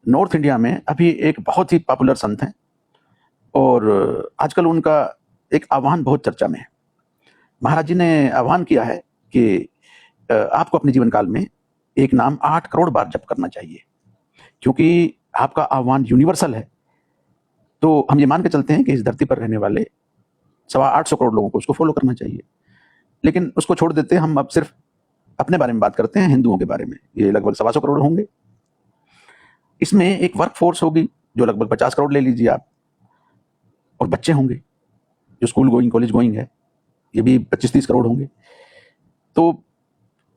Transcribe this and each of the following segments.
North India में अभी एक बहुत ही पॉपुलर संत हैं और आजकल उनका एक आह्वान बहुत चर्चा में है। महाराज जी ने आह्वान किया है कि आपको अपने जीवन काल में एक नाम 8 करोड़ बार जप करना चाहिए, क्योंकि आपका आह्वान यूनिवर्सल है। तो हम ये मान के चलते हैं कि इस धरती पर रहने वाले 825 करोड़ लोगों को उसको फॉलो करना चाहिए, लेकिन उसको छोड़ देते हैं। हम अब सिर्फ अपने बारे में बात करते हैं, हिंदुओं के बारे में। ये लगभग 125 करोड़ होंगे। इसमें एक वर्क फोर्स होगी जो लगभग 50 करोड़ ले लीजिए आप, और बच्चे होंगे जो स्कूल गोइंग, कॉलेज गोइंग है, ये भी 25-30 करोड़ होंगे। तो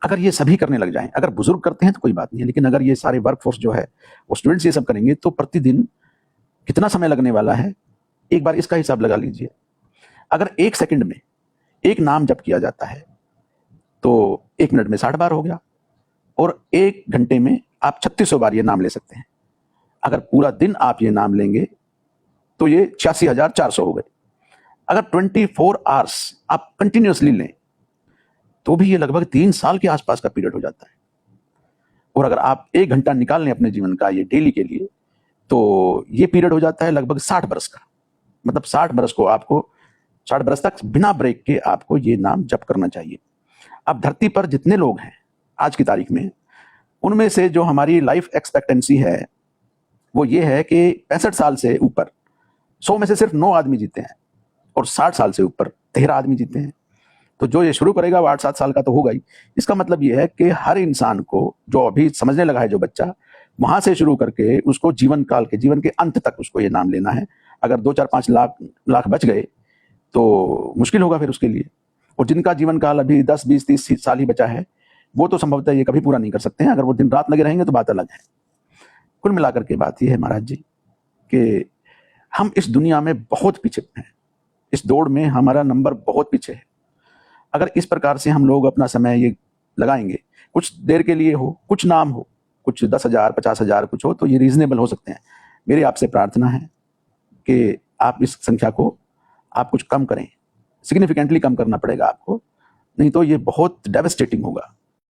अगर ये सभी करने लग जाएं, अगर बुजुर्ग करते हैं तो कोई बात नहीं है, लेकिन अगर ये सारे वर्क फोर्स जो है वो स्टूडेंट्स ये सब करेंगे तो प्रतिदिन कितना समय लगने वाला है, एक बार इसका हिसाब लगा लीजिए। अगर 1 सेकंड में एक नाम जप किया जाता है तो 1 मिनट में 60 बार हो गया, और 1 घंटे में आप 3600 बार ये नाम ले सकते हैं। अगर पूरा दिन आप ये नाम लेंगे तो ये 86,400 हो गए। अगर 24 आवर्स आप कंटिन्यूअसली लें तो भी ये लगभग 3 साल के आसपास का पीरियड हो जाता है। और अगर आप 1 घंटा निकाल लें अपने जीवन का ये डेली के लिए, तो ये पीरियड हो जाता है लगभग 60 बरस का। मतलब 60 बरस को आपको 60 बरस तक बिना ब्रेक के आपको ये नाम जप करना चाहिए। अब धरती पर जितने लोग हैं आज की तारीख में, उनमें से जो हमारी लाइफ एक्सपेक्टेंसी है वो ये है कि 65 साल से ऊपर 100 में से सिर्फ 9 आदमी जीते हैं, और 60 साल से ऊपर 13 आदमी जीते हैं। तो जो ये शुरू करेगा वो 8-7 साल का तो होगा ही। इसका मतलब ये है कि हर इंसान को, जो अभी समझने लगा है जो बच्चा, वहां से शुरू करके उसको जीवन काल के, जीवन के अंत तक उसको ये नाम लेना है। अगर 2-4-5 लाख बच गए तो मुश्किल होगा फिर उसके लिए। और जिनका जीवन काल अभी 10-20-30 साल ही बचा है, वो तो संभवतः ये कभी पूरा नहीं कर सकते हैं। अगर वो दिन रात लगे रहेंगे तो बात अलग है। कुल मिलाकर के बात यह है महाराज जी कि हम इस दुनिया में बहुत पीछे हैं, इस दौड़ में हमारा नंबर बहुत पीछे है। अगर इस प्रकार से हम लोग अपना समय ये लगाएंगे, कुछ देर के लिए हो, कुछ नाम हो, कुछ 10,000, 50,000 कुछ हो, तो ये रीजनेबल हो सकते हैं। मेरी आपसे प्रार्थना है कि आप इस संख्या को आप कुछ कम करें, सिग्निफिकेंटली कम करना पड़ेगा आपको, नहीं तो ये बहुत डेवस्टेटिंग होगा।